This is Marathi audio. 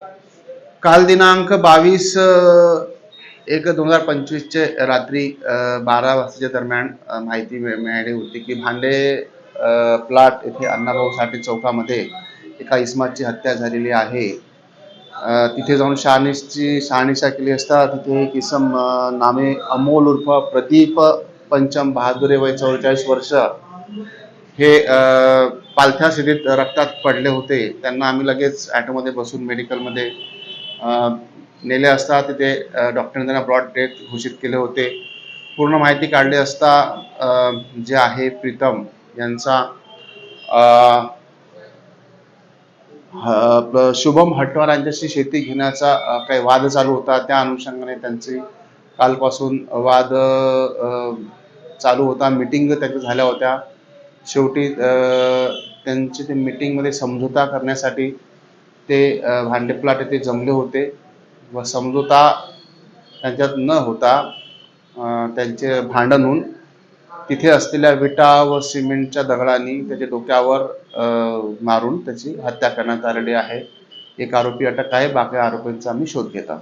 काल दिनांक 22/1/2025 चे रात्री 12 वाजताच्या दरम्यान माहिती मिळाली होती की भांडे प्लॉट येथे अण्णाभाऊ साठे चौकामध्ये एका इसमाची हत्या झालेली आहे. तिथे जाऊन शहानिशा केली असता तिथे एक इसम नामे अमोल उर्फ प्रदीप पंचम बहादुरे वय 44 वर्ष हे पालथ्या स्थितीत रक्तात पडले होते. त्यांना आम्ही लगेच ॲटोमध्ये बसून मेडिकलमध्ये नेले असता तिथे डॉक्टरने त्यांना ब्रॉड डेथ घोषित केले होते. पूर्ण माहिती काढली असता जे आहे प्रीतम यांचा शुभम हटवार यांच्याशी शेती घेण्याचा काही वाद चालू होता. त्या अनुषंगाने त्यांचे कालपासून वाद चालू होता. मीटिंग त्यांच्या झाल्या होत्या. शेवटी त्यांचे ते मीटिंगमध्ये समझोता करण्यासाठी ते भांडे प्लॉट येथे जमले होते व समझोता त्यांच्यात न होता त्यांचे भांडण होऊन तिथे असलेल्या विटा व सिमेंटच्या दगडांनी त्याच्या डोक्यावर मारून त्याची हत्या करण्यात आलेली आहे. एक आरोपी अटक आहे. बाकी आरोपींचा आम्ही शोध घेत आहोत.